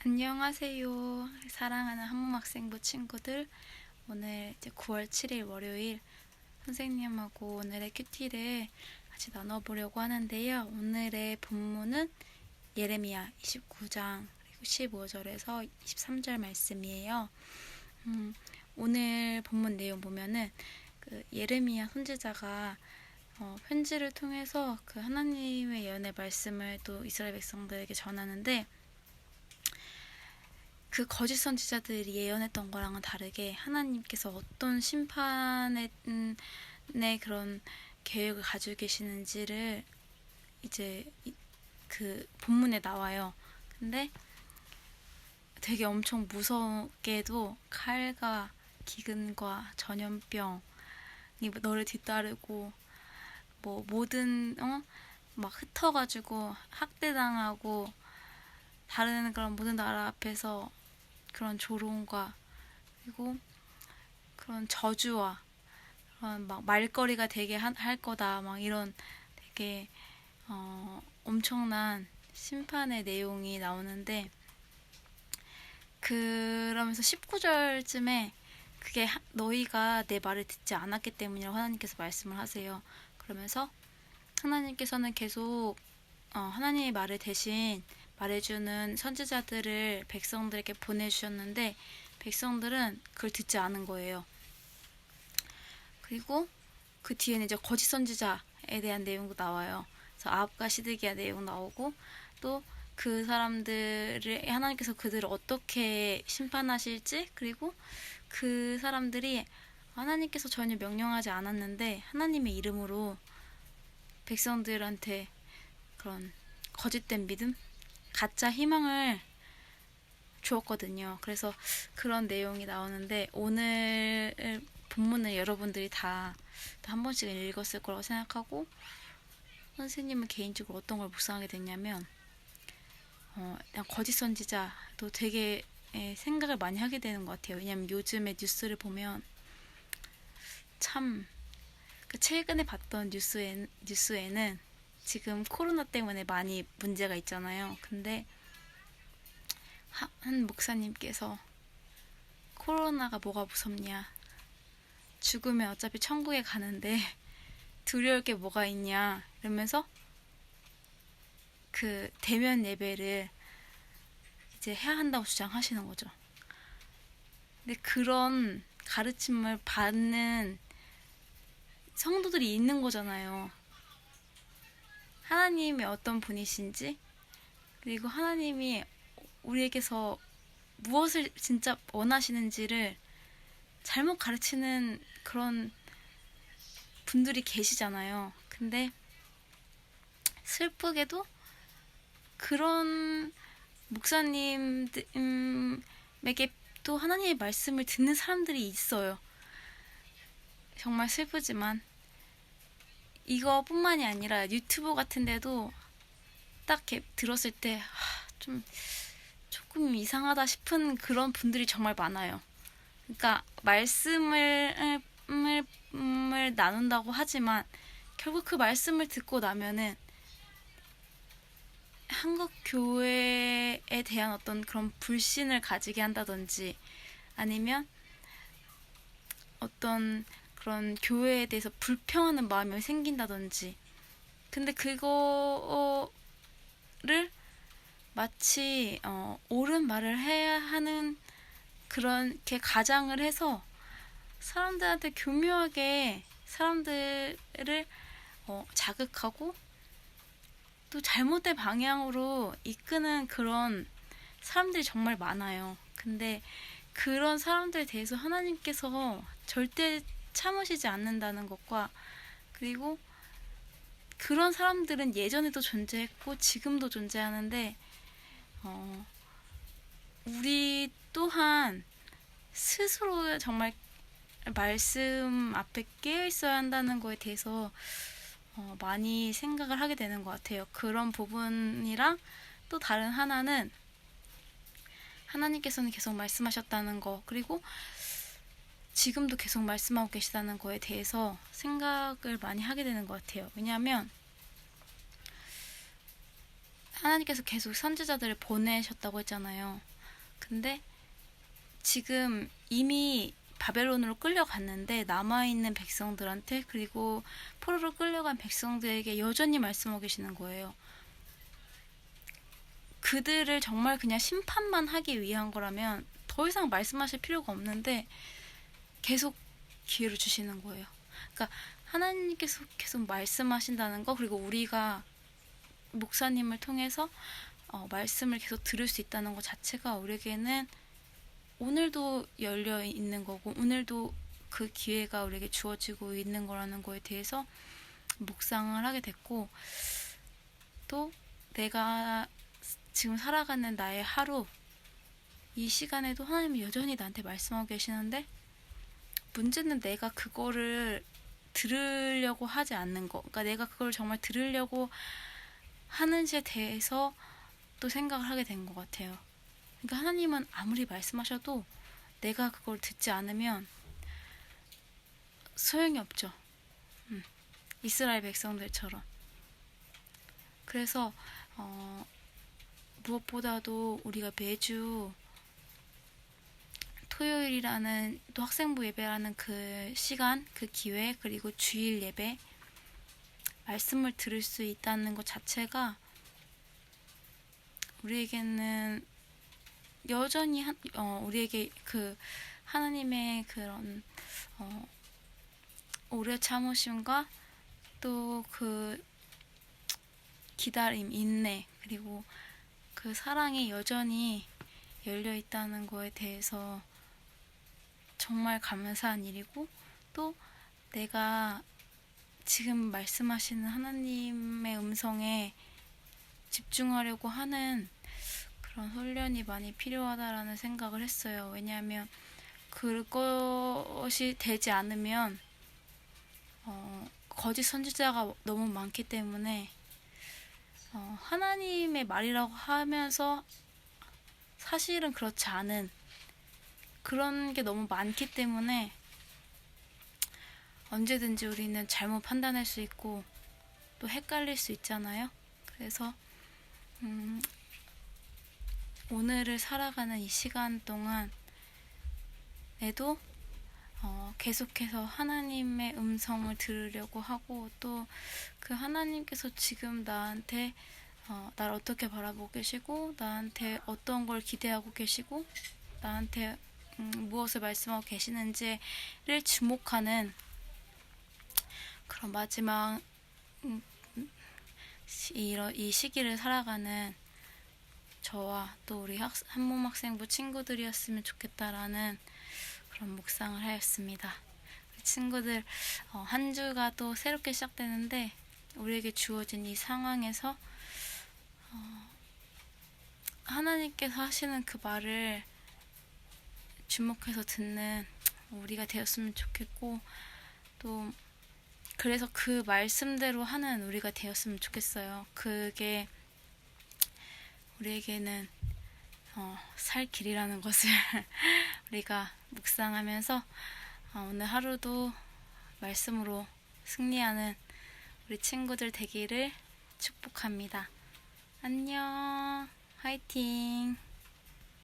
안녕하세요. 사랑하는 한문학생부 친구들. 오늘 이제 9월 7일 월요일 선생님하고 오늘의 큐티를 같이 나눠보려고 하는데요. 오늘의 본문은 예레미야 29장 그리고 15절에서 23절 말씀이에요. 오늘 본문 내용 보면은 그 예레미야 선지자가 편지를 통해서 그 하나님의 예언의 말씀을 또 이스라엘 백성들에게 전하는데, 그 거짓 선지자들이 예언했던 거랑은 다르게 하나님께서 어떤 심판의 그런 계획을 가지고 계시는지를 이제 그 본문에 나와요. 근데 되게 엄청 무섭게도 칼과 기근과 전염병이 너를 뒤따르고 뭐 모든 막 흩어가지고 학대당하고 다른 그런 모든 나라 앞에서 그런 조롱과 그리고 그런 저주와 그런 막 말거리가 되게 할 거다, 막 이런 되게 엄청난 심판의 내용이 나오는데, 그러면서 19절쯤에 그게 너희가 내 말을 듣지 않았기 때문이라고 하나님께서 말씀을 하세요. 그러면서 하나님께서는 계속 하나님의 말을 대신 말해주는 선지자들을 백성들에게 보내주셨는데, 백성들은 그걸 듣지 않은 거예요. 그리고 그 뒤에는 이제 거짓 선지자에 대한 내용도 나와요. 그래서 아합과 시드기야 내용 나오고, 또 그 사람들을 하나님께서 그들을 어떻게 심판하실지, 그리고 그 사람들이 하나님께서 전혀 명령하지 않았는데 하나님의 이름으로 백성들한테 그런 거짓된 믿음, 가짜 희망을 주었거든요. 그래서 그런 내용이 나오는데, 오늘 본문을 여러분들이 다 한 번씩은 읽었을 거라고 생각하고, 선생님은 개인적으로 어떤 걸 묵상하게 됐냐면, 그냥 거짓 선지자도 되게 생각을 많이 하게 되는 것 같아요. 왜냐면 요즘에 뉴스를 보면 참, 그 최근에 봤던 뉴스에는 지금 코로나 때문에 많이 문제가 있잖아요. 근데 한 목사님께서 코로나가 뭐가 무섭냐, 죽으면 어차피 천국에 가는데 두려울 게 뭐가 있냐 이러면서 그 대면 예배를 이제 해야 한다고 주장하시는 거죠. 근데 그런 가르침을 받는 성도들이 있는 거잖아요. 하나님이 어떤 분이신지, 그리고 하나님이 우리에게서 무엇을 진짜 원하시는지를 잘못 가르치는 그런 분들이 계시잖아요. 근데 슬프게도 그런 목사님에게 또 하나님의 말씀을 듣는 사람들이 있어요. 정말 슬프지만 이거뿐만이 아니라 유튜브 같은 데도 딱 이렇게 들었을 때 좀 조금 이상하다 싶은 그런 분들이 정말 많아요. 그러니까 말씀을 나눈다고 하지만 결국 그 말씀을 듣고 나면은 한국 교회에 대한 어떤 그런 불신을 가지게 한다든지, 아니면 어떤 그런 교회에 대해서 불평하는 마음이 생긴다든지. 근데 그거를 마치 옳은 말을 해야 하는 그렇게 가장을 해서 사람들한테 교묘하게 사람들을 자극하고 또 잘못된 방향으로 이끄는 그런 사람들이 정말 많아요. 근데 그런 사람들에 대해서 하나님께서 절대 참으시지 않는다는 것과, 그리고 그런 사람들은 예전에도 존재했고 지금도 존재하는데, 우리 또한 스스로 정말 말씀 앞에 깨어 있어야 한다는 거에 대해서 많이 생각을 하게 되는 것 같아요. 그런 부분이랑 또 다른 하나는 하나님께서는 계속 말씀하셨다는 거, 그리고 지금도 계속 말씀하고 계시다는 거에 대해서 생각을 많이 하게 되는 것 같아요. 왜냐하면 하나님께서 계속 선지자들을 보내셨다고 했잖아요. 근데 지금 이미 바벨론으로 끌려갔는데 남아있는 백성들한테, 그리고 포로로 끌려간 백성들에게 여전히 말씀하고 계시는 거예요. 그들을 정말 그냥 심판만 하기 위한 거라면 더 이상 말씀하실 필요가 없는데 계속 기회를 주시는 거예요. 그러니까 하나님께서 계속 말씀하신다는 거, 그리고 우리가 목사님을 통해서 말씀을 계속 들을 수 있다는 것 자체가 우리에게는 오늘도 열려 있는 거고, 오늘도 그 기회가 우리에게 주어지고 있는 거라는 거에 대해서 묵상을 하게 됐고, 또 내가 지금 살아가는 나의 하루, 이 시간에도 하나님이 여전히 나한테 말씀하고 계시는데, 문제는 내가 그거를 들으려고 하지 않는 거. 그러니까 내가 그걸 정말 들으려고 하는지에 대해서 또 생각을 하게 된 것 같아요. 그러니까 하나님은 아무리 말씀하셔도 내가 그걸 듣지 않으면 소용이 없죠. 이스라엘 백성들처럼. 그래서 무엇보다도 우리가 매주 토요일이라는 또 학생부 예배라는 그 시간, 그 기회, 그리고 주일 예배, 말씀을 들을 수 있다는 것 자체가 우리에게는 여전히 우리에게 그 하나님의 그런 오래 참으심과 또 그 기다림, 인내, 그리고 그 사랑이 여전히 열려 있다는 거에 대해서 정말 감사한 일이고, 또 내가 지금 말씀하시는 하나님의 음성에 집중하려고 하는 그런 훈련이 많이 필요하다라는 생각을 했어요. 왜냐하면 그것이 되지 않으면 거짓 선지자가 너무 많기 때문에 하나님의 말이라고 하면서 사실은 그렇지 않은 그런 게 너무 많기 때문에 언제든지 우리는 잘못 판단할 수 있고 또 헷갈릴 수 있잖아요. 그래서 오늘을 살아가는 이 시간 동안에도 계속해서 하나님의 음성을 들으려고 하고, 또 그 하나님께서 지금 나한테 나를 어떻게 바라보고 계시고, 나한테 어떤 걸 기대하고 계시고, 나한테 무엇을 말씀하고 계시는지를 주목하는 그런 마지막 이 시기를 살아가는 저와 또 우리 한몸학생부 친구들이었으면 좋겠다라는 그런 묵상을 하였습니다. 친구들, 한 주가 또 새롭게 시작되는데 우리에게 주어진 이 상황에서 하나님께서 하시는 그 말을 주목해서 듣는 우리가 되었으면 좋겠고, 또 그래서 그 말씀대로 하는 우리가 되었으면 좋겠어요. 그게 우리에게는 살 길이라는 것을 우리가 묵상하면서 오늘 하루도 말씀으로 승리하는 우리 친구들 되기를 축복합니다. 안녕, 화이팅!